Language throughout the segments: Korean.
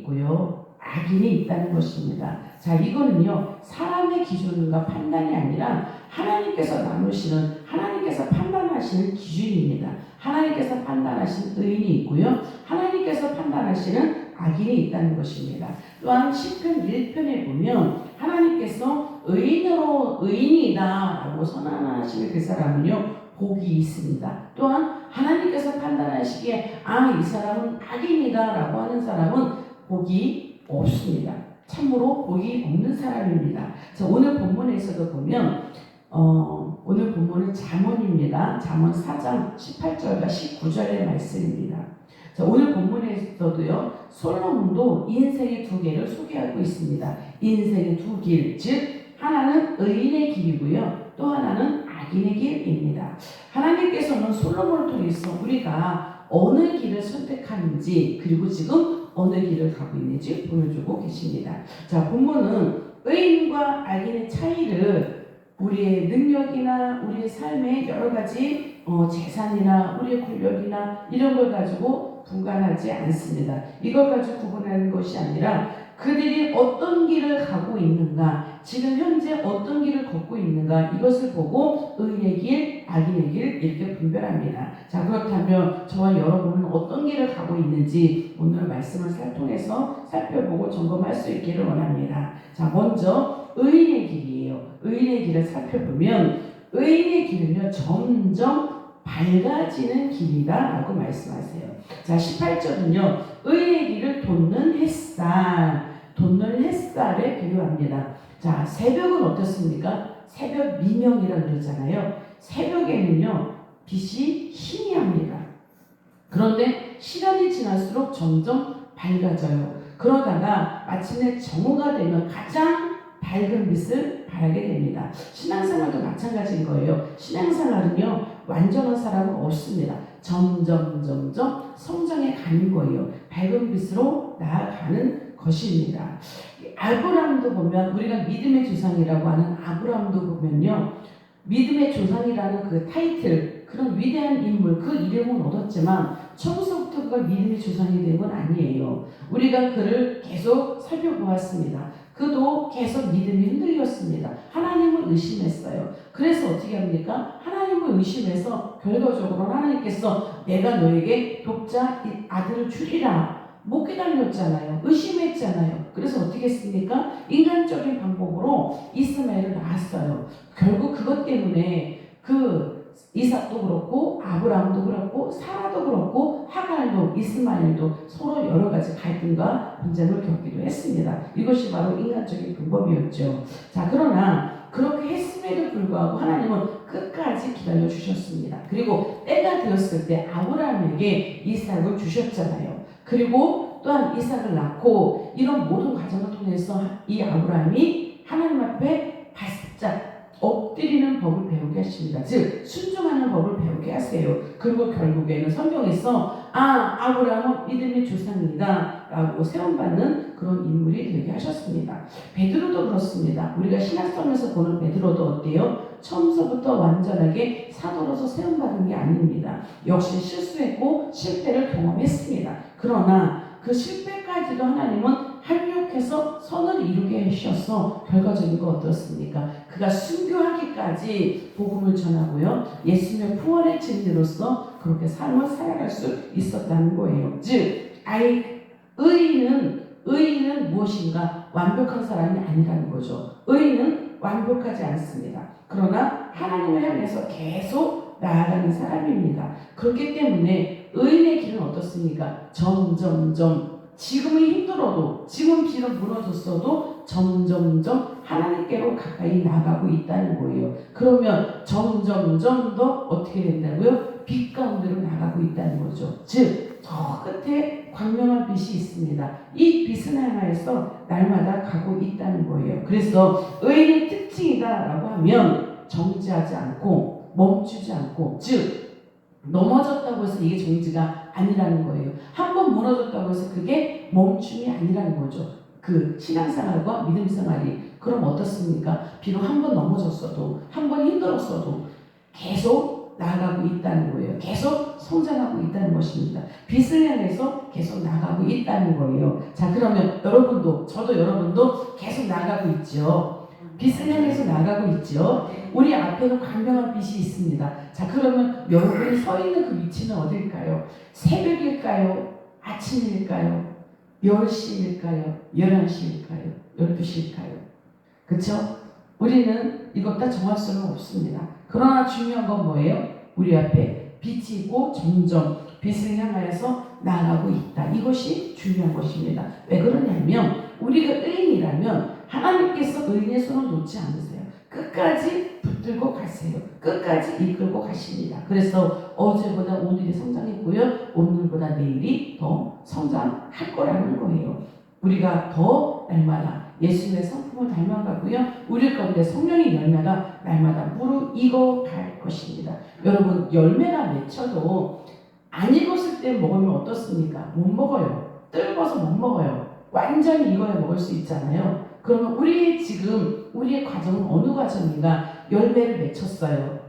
있고요. 악인이 있다는 것입니다. 자, 이거는요, 사람의 기준과 판단이 아니라 하나님께서 나누시는, 하나님께서 판단하시는 기준입니다. 하나님께서 판단하시는 의인이 있고요. 하나님께서 판단하시는 악인이 있다는 것입니다. 또한 시편 1편에 보면 하나님께서 의인이다 라고 선언하시는 그 사람은요, 복이 있습니다. 또한 하나님께서 판단하시기에 이 사람은 악인이다 라고 하는 사람은 복이 없습니다. 참으로 복이 없는 사람입니다. 자, 오늘 본문에서도 보면 오늘 본문은 잠언입니다. 잠언 4장 18절과 19절의 말씀입니다. 자, 오늘 본문에서도요, 솔로몬도 인생의 두 길을 소개하고 있습니다. 인생의 두 길, 즉 하나는 의인의 길이고요, 또 하나는 악인의 길입니다. 하나님께서는 솔로몬을 통해서 우리가 어느 길을 선택하는지, 그리고 지금 어느 길을 가고 있는지 보여주고 계십니다. 자, 본문은 의인과 악인의 차이를 우리의 능력이나 우리의 삶의 여러 가지 재산이나 우리의 권력이나 이런 걸 가지고 분간하지 않습니다. 이걸 가지고 구분하는 것이 아니라 그들이 어떤 길을 가고 있는가, 지금 현재 어떤 길을 걷고 있는가, 이것을 보고 의인의 길, 악인의 길 이렇게 분별합니다. 자, 그렇다면 저와 여러분은 어떤 길을 가고 있는지 오늘 말씀을 통해서 살펴보고 점검할 수 있기를 원합니다. 자, 먼저 의인의 길이에요. 의인의 길을 살펴보면 의인의 길은요, 점점 밝아지는 길이다 라고 말씀하세요. 자, 18절은요, 의인의 길을 돋는 햇살에 비유합니다. 자, 새벽은 어떻습니까? 새벽 미명이라고 그러잖아요. 새벽에는요, 빛이 희미합니다. 그런데 시간이 지날수록 점점 밝아져요. 그러다가 마침내 정오가 되면 가장 밝은 빛을 발하게 됩니다. 신앙생활도 마찬가지인 거예요. 신앙생활은요, 완전한 사람은 없습니다. 점점 성장해 가는 거예요. 밝은 빛으로 나아가는 것입니다. 아브라함도 보면, 우리가 믿음의 조상이라고 하는 아브라함도 보면요, 믿음의 조상이라는 그 타이틀, 그런 위대한 인물, 그 이름은 얻었지만 처음부터 그가 믿음의 조상이 된 건 아니에요. 우리가 그를 계속 살펴보았습니다. 그도 계속 믿음이 흔들렸습니다. 하나님을 의심했어요. 그래서 어떻게 합니까? 하나님을 의심해서 결과적으로 하나님께서 내가 너에게 독자 아들을 주리라 못 기다렸잖아요. 의심했잖아요. 그래서 어떻게 했습니까? 인간적인 방법으로 이스마엘을 낳았어요. 결국 그것 때문에 이삭도 그렇고 아브라함도 그렇고 사라도 그렇고 하갈도 이스마엘도 서로 여러 가지 갈등과 분쟁을 겪기도 했습니다. 이것이 바로 인간적인 방법이었죠. 자, 그러나 그렇게 했음에도 불구하고 하나님은 끝까지 기다려 주셨습니다. 그리고 때가 되었을 때 아브라함에게 이삭을 주셨잖아요. 그리고 또한 이삭을 낳고 이런 모든 과정을 통해서 이 아브라함이 하나님 앞에 바짝 엎드리는 법을 배우게 하십니다. 즉 순종하는 법을 배우게 하세요. 그리고 결국에는 성경에서 아브라함은 믿음의 조상이다 라고 세움받는 그런 인물이 되게 하셨습니다. 베드로도 그렇습니다. 우리가 신학성에서 보는 베드로도 어때요? 처음서부터 완전하게 사도로서 세움받은 게 아닙니다. 역시 실수했고 실패를 경험했습니다. 그러나 그 실패까지도 하나님은 합력해서 선을 이루게 하셔서 결과적인 거 어떻습니까? 그가 순교하기까지 복음을 전하고요, 예수님의 부활의 증인으로서 그렇게 삶을 살아갈 수 있었다는 거예요. 즉 의인은 무엇인가? 완벽한 사람이 아니라는 거죠. 의인은 완벽하지 않습니다. 그러나 하나님을 향해서 계속 나아가는 사람입니다. 그렇기 때문에 의인의 길은 어떻습니까? 점점점 지금은 힘들어도, 지금 비록 무너졌어도 점점점 하나님께로 가까이 나가고 있다는 거예요. 그러면 점점점 더 어떻게 된다고요? 빛 가운데로 나가고 있다는 거죠. 즉, 저 끝에 광명한 빛이 있습니다. 이 빛은 향하여서 날마다 가고 있다는 거예요. 그래서 의인의 특징이다라고 하면 정지하지 않고 멈추지 않고, 즉 넘어졌다고 해서 이게 정지가 아니라는 거예요. 한 번 무너졌다고 해서 그게 멈춤이 아니라는 거죠. 그 신앙생활과 믿음생활이 그럼 어떻습니까? 비록 한 번 넘어졌어도, 한 번 힘들었어도 계속 나아가고 있다는 거예요. 계속 성장하고 있다는 것입니다. 빛을 향해서 계속 나가고 있다는 거예요. 자, 그러면 여러분도, 저도 여러분도 계속 나가고 있죠. 빛을 향해서 나가고 있죠. 우리 앞에는 광명한 빛이 있습니다. 자, 그러면 여러분이 서 있는 그 위치는 어딜까요? 새벽일까요? 아침일까요? 10시일까요? 11시일까요? 12시일까요? 그쵸? 우리는 이것 다 정할 수는 없습니다. 그러나 중요한 건 뭐예요? 우리 앞에 빛이 있고 점점 빛을 향하여서 나아가고 있다. 이것이 중요한 것입니다. 왜 그러냐면 우리가 의인이라면 하나님께서 의인의 손을 놓지 않으세요. 끝까지 붙들고 가세요. 끝까지 이끌고 가십니다. 그래서 어제보다 오늘이 성장했고요. 오늘보다 내일이 더 성장할 거라는 거예요. 우리가 더 날마다 예수님의 성품을 닮아가고요. 우리 가운데 성령의 열매가 날마다 무르익어 갈 것입니다. 여러분, 열매가 맺혀도 안 익었을 때 먹으면 어떻습니까? 못 먹어요. 뜰거서 못 먹어요. 완전히 익어야 먹을 수 있잖아요. 그러면 우리의 과정은 어느 과정인가? 열매를 맺혔어요.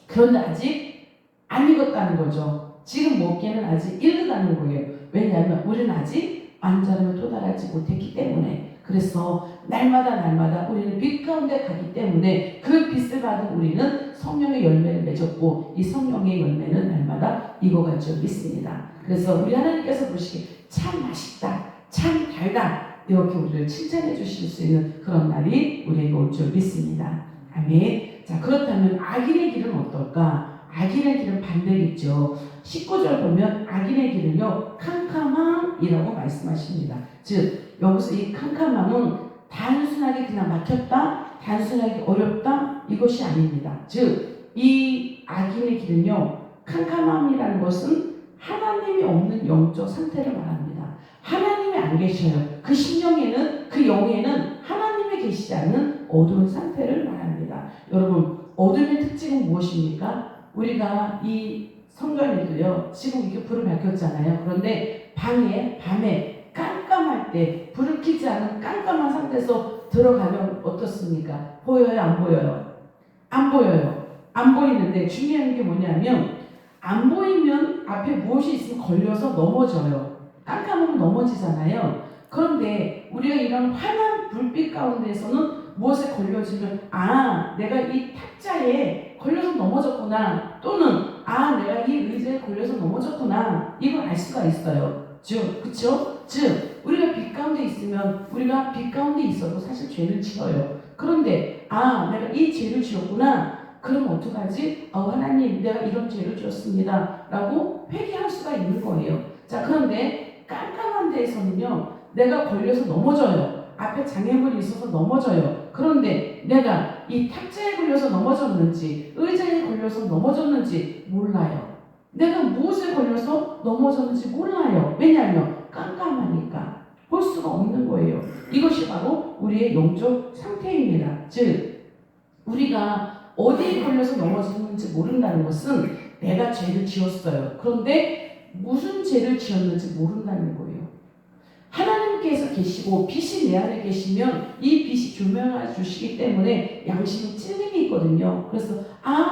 그런데 아직 안 익었다는 거죠. 지금 먹기에는 아직 이르다는 거예요. 왜냐하면 우리는 아직 완전함에 도달하지 못했기 때문에. 그래서 날마다 우리는 빛 가운데 가기 때문에 그 빛을 받은 우리는 성령의 열매를 맺었고 이 성령의 열매는 날마다 익어갈 줄 믿습니다. 그래서 우리 하나님께서 보시기에 참 맛있다, 참 달다 이렇게 우리를 칭찬해 주실 수 있는 그런 날이 우리에게 올 줄 믿습니다. 아멘. 자, 그렇다면 악인의 길은 어떨까? 악인의 길은 반대겠죠. 19절 보면 악인의 길은요 캄캄함이라고 말씀하십니다. 즉 여기서 이 캄캄함은 단순하게 그냥 막혔다, 단순하게 어렵다 이것이 아닙니다. 즉 이 악인의 길은요 캄캄함이라는 것은 하나님이 없는 영적 상태를 말합니다. 하나님이 안 계셔요. 그 심령에는, 그 영에는 하나님이 계시지 않는 어두운 상태를 말합니다. 여러분, 어둠의 특징은 무엇입니까? 우리가 이 성전에도요, 지금 이렇게 불을 밝혔잖아요. 그런데 밤에 깜깜할 때, 불을 켜지 않은 깜깜한 상태에서 들어가면 어떻습니까? 보여요? 안 보여요? 안 보여요. 안 보이는데 중요한 게 뭐냐면, 안 보이면 앞에 무엇이 있으면 걸려서 넘어져요. 깜깜하면 넘어지잖아요. 그런데 우리가 이런 환한 불빛 가운데에서는 무엇에 걸려지면 내가 이 탁자에 걸려서 넘어졌구나, 또는 내가 이 의자에 걸려서 넘어졌구나, 이걸 알 수가 있어요. 그쵸? 즉 우리가 빛 가운데 있으면, 우리가 빛 가운데 있어도 사실 죄를 지어요. 그런데 내가 이 죄를 지었구나, 그럼 어떡하지? 하나님, 내가 이런 죄를 지었습니다 라고 회개할 수가 있는 거예요. 자, 그런데 깜깜한 데에서는요 내가 걸려서 넘어져요. 앞에 장애물이 있어서 넘어져요. 그런데 내가 이 탁자에 걸려서 넘어졌는지 의자에 걸려서 넘어졌는지 몰라요. 내가 무엇에 걸려서 넘어졌는지 몰라요. 왜냐하면 깜깜하니까 볼 수가 없는 거예요. 이것이 바로 우리의 영적 상태입니다. 즉 우리가 어디에 걸려서 넘어졌는지 모른다는 것은 내가 죄를 지었어요. 그런데 무슨 죄를 지었는지 모른다는 거예요. 하나님께서 계시고 빛이 내 안에 계시면 이 빛이 조명해 주시기 때문에 양심에 찔림이 있거든요. 그래서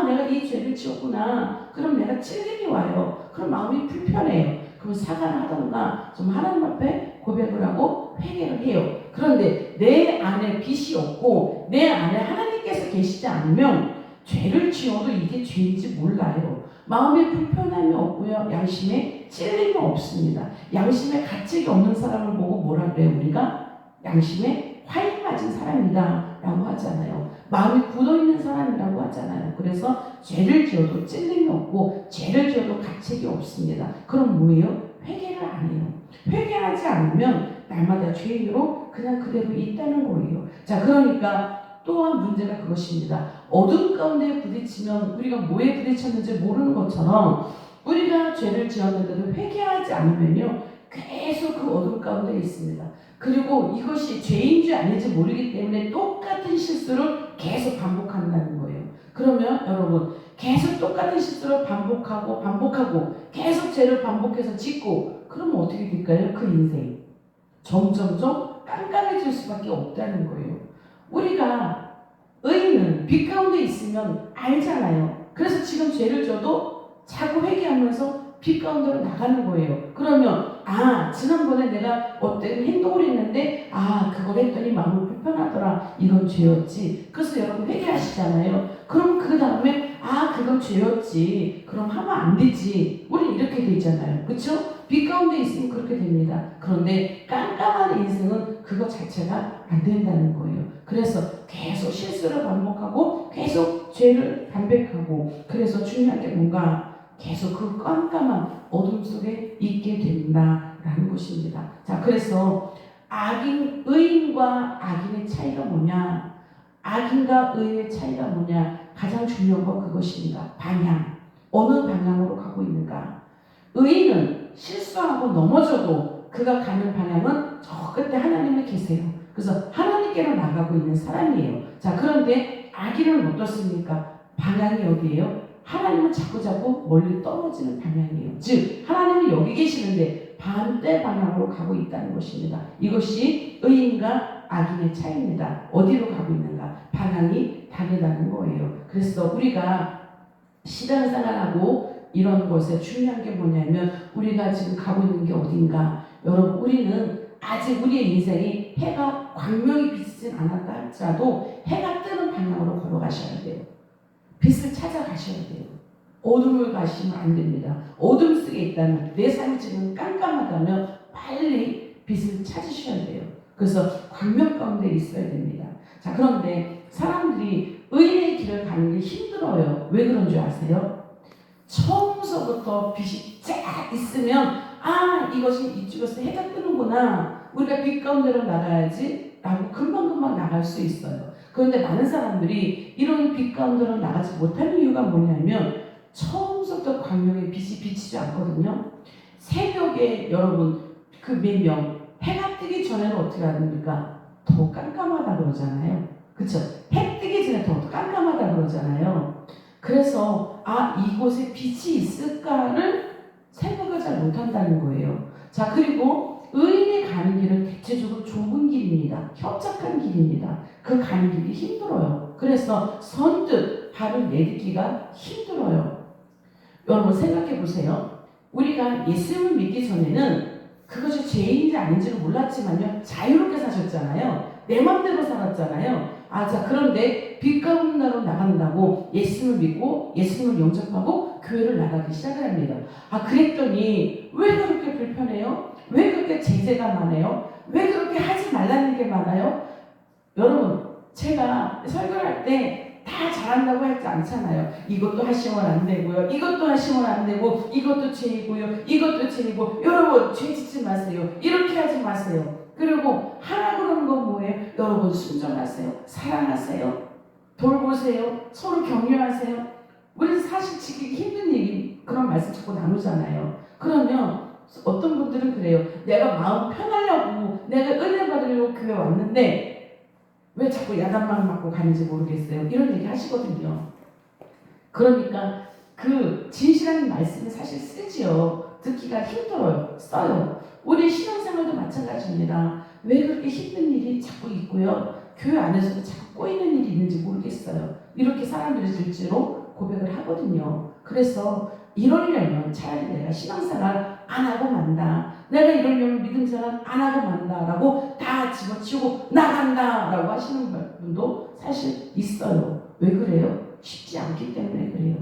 내가 이 죄를 지었구나. 그럼 내가 찔림이 와요. 그럼 마음이 불편해요. 그럼 사과를 하던가 좀 하나님 앞에 고백을 하고 회개를 해요. 그런데 내 안에 빛이 없고 내 안에 하나님께서 계시지 않으면 죄를 지어도 이게 죄인지 몰라요. 마음에 불편함이 없고요. 양심에 찔림이 없습니다. 양심에 가책이 없는 사람을 보고 뭐라 그래요? 우리가 양심에 화인 맞은 사람이다 라고 하잖아요. 마음이 굳어있는 사람이라고 하잖아요. 그래서 죄를 지어도 찔림이 없고 죄를 지어도 가책이 없습니다. 그럼 뭐예요? 회개를 안 해요. 회개하지 않으면 날마다 죄인으로 그냥 그대로 있다는 거예요. 자, 그러니까 또한 문제가 그것입니다. 어둠 가운데 부딪히면 우리가 뭐에 부딪혔는지 모르는 것처럼 우리가 죄를 지었는데도 회개하지 않으면요 계속 그 어둠 가운데 있습니다. 그리고 이것이 죄인지 아닌지 모르기 때문에 똑같은 실수를 계속 반복한다는 거예요. 그러면 여러분 계속 똑같은 실수를 반복하고 계속 죄를 반복해서 짓고 그러면 어떻게 될까요? 그 인생 점점점 깜깜해질 수밖에 없다는 거예요. 우리가 의인은 빛 가운데 있으면 알잖아요. 그래서 지금 죄를 져도 자꾸 회개하면서 빛 가운데로 나가는 거예요. 그러면 지난번에 내가 어떤 행동을 했는데 그걸 했더니 마음이 불편하더라. 이건 죄였지. 그래서 여러분 회개하시잖아요. 그럼 그 다음에 그건 죄였지. 그럼 하면 안 되지. 우리 이렇게 되잖아요. 그렇죠? 빛 가운데 있으면 그렇게 됩니다. 그런데 깜깜한 인생은 그거 자체가 안 된다는 거예요. 그래서 계속 실수를 반복하고 계속 죄를 담백하고, 그래서 중요한 게 뭔가 계속 그 깜깜한 어둠 속에 있게 된다라는 것입니다. 자, 그래서 의인과 악인의 차이가 뭐냐? 악인과 의인의 차이가 뭐냐? 가장 중요한 건 그것입니다. 방향. 어느 방향으로 가고 있는가? 의인은 실수하고 넘어져도 그가 가는 방향은 저 끝에 하나님이 계세요. 그래서 하나님께로 나가고 있는 사람이에요. 자, 그런데 악인은 어떻습니까? 방향이 어디예요? 하나님은 자꾸자꾸 멀리 떨어지는 방향이에요. 즉 하나님은 여기 계시는데 반대 방향으로 가고 있다는 것입니다. 이것이 의인과 악인의 차이입니다. 어디로 가고 있는가? 방향이 다르다는 거예요. 그래서 우리가 신앙생활하고 이런 것에 중요한 게 뭐냐면, 우리가 지금 가고 있는 게 어딘가. 여러분, 우리는 아직 우리의 인생이 해가 광명이 비치진 않았다 할지라도 해가 뜨는 방향으로 걸어가셔야 돼요. 빛을 찾아가셔야 돼요. 어둠을 가시면 안 됩니다. 어둠 속에 있다면, 내 삶이 지금 깜깜하다면 빨리 빛을 찾으셔야 돼요. 그래서 광명 가운데 있어야 됩니다. 자, 그런데 사람들이 의인의 길을 가는 게 힘들어요. 왜 그런 줄 아세요? 처음서부터 빛이 쫙 있으면 이것이 이쪽에서 해가 뜨는구나, 우리가 빛 가운데로 나가야지 라고 금방금방 나갈 수 있어요. 그런데 많은 사람들이 이런 빛 가운데로 나가지 못하는 이유가 뭐냐면, 처음부터 광명의 빛이 비치지 않거든요. 새벽에 여러분 그 몇 명 해가 뜨기 전에는 어떻게 합니까? 더 깜깜하다 그러잖아요. 그쵸? 해 뜨기 전에 더 깜깜하다 그러잖아요. 그래서 이곳에 빛이 있을까를 생각을 잘 못한다는 거예요. 자, 그리고 의인이 가는 길은 대체적으로 좁은 길입니다. 협착한 길입니다. 그 가는 길이 힘들어요. 그래서 선뜻 발을 내딛기가 힘들어요. 여러분 생각해 보세요. 우리가 예수님을 믿기 전에는 그것이 죄인지 아닌지를 몰랐지만요, 자유롭게 사셨잖아요. 내 맘대로 살았잖아요. 자, 그런데 빛 가운데로 나간다고 예수님을 믿고 예수님을 영접하고 교회를 나가기 시작을 합니다. 그랬더니 왜 그렇게 불편해요? 왜 그렇게 제재가 많아요? 왜 그렇게 하지 말라는 게 많아요? 여러분, 제가 설교를 할 때 다 잘한다고 하지 않잖아요. 이것도 하시면 안 되고요, 이것도 하시면 안 되고, 이것도 죄이고요, 이것도 죄이고. 여러분, 죄 짓지 마세요. 이렇게 하지 마세요. 그리고 하라 그러는 건 뭐예요? 여러분, 순종하세요. 사랑하세요. 돌보세요. 서로 격려하세요. 우리는 사실 지키기 힘든 얘기, 그런 말씀 자꾸 나누잖아요. 그러면 어떤 분들은 그래요. 내가 마음 편하려고, 내가 은혜 받으려고 교회 왔는데 왜 자꾸 야단만 맞고 가는지 모르겠어요. 이런 얘기 하시거든요. 그러니까 그 진실한 말씀은 사실 쓰지요. 듣기가 힘들어요. 써요. 우리 신앙생활도 마찬가지입니다. 왜 그렇게 힘든 일이 자꾸 있고요, 교회 안에서도 자꾸 꼬이는 일이 있는지 모르겠어요. 이렇게 사람들이 실제로 고백을 하거든요. 그래서 이러려면 차라리 내가 신앙생활 안 하고 만다, 내가 이러려면 믿음생활 안 하고 만다 라고 다 집어치우고 나간다 라고 하시는 분도 사실 있어요. 왜 그래요? 쉽지 않기 때문에 그래요.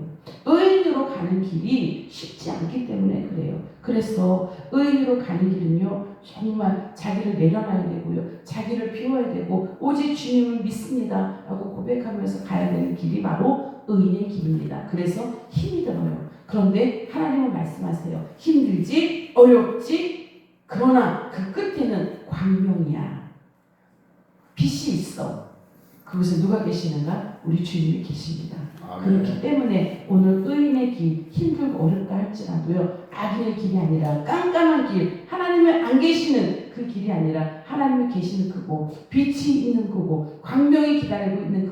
의인으로 가는 길이 쉽지 않기 때문에 그래요. 그래서 의인으로 가는 길은요, 정말 자기를 내려놔야 되고요, 자기를 비워야 되고, 오직 주님을 믿습니다 라고 고백하면서 가야 되는 길이 바로 의인의 길입니다. 그래서 힘이 들어요. 그런데 하나님은 말씀하세요. 힘들지, 어렵지, 그러나 그 끝에는 광명이야. 빛이 있어. 그곳에 누가 계시는가? 우리 주님이 계십니다. 그렇기 때문에 오늘 의인의 길, 힘들고 어렵다 할지라도요, 악인의 길이 아니라 깜깜한 길, 하나님이 안 계시는 그 길이 아니라 하나님이 계시는 그곳, 빛이 있는 그곳, 광명이 기다리고 있는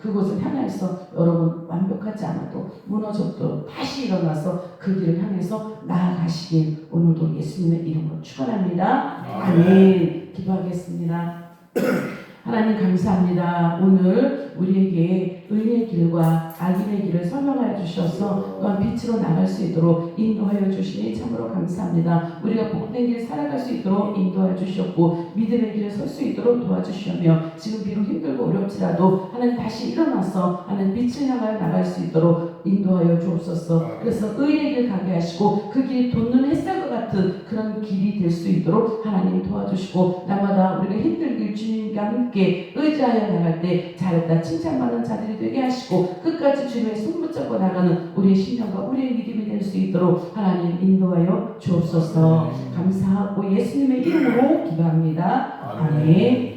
그곳을 향해서 여러분 완벽하지 않아도 무너져도 다시 일어나서 그 길을 향해서 나아가시길 오늘도 예수님의 이름으로 축원합니다. 아멘. 기도하겠습니다. 하나님 감사합니다. 오늘 우리에게 우리에게 의의 길과 악인의 길을 설명하여 주셔서 또한 빛으로 나갈 수 있도록 인도하여 주시니 참으로 감사합니다. 우리가 복된 길 살아갈 수 있도록 인도하여 주셨고 믿음의 길을 설 수 있도록 도와주시며 지금 비록 힘들고 어렵지라도 하나님 다시 일어나서 하나님 빛을 향하여 나갈 수 있도록 인도하여 주옵소서. 그래서 의의 길 가게 하시고 그 길이 돋는 햇살과 같은 그런 길이 될 수 있도록 하나님 도와주시고 날마다 우리가 힘들길 주님과 함께 의지하여 나갈 때 잘했다 칭찬받는 자들이 되게 하시고 끝까지 주님의 손 붙잡고 나가는 우리의 신령과 우리의 믿음이 될 수 있도록 하나님 인도하여 주옵소서. 감사하고 예수님의 이름으로 기도합니다. 아멘.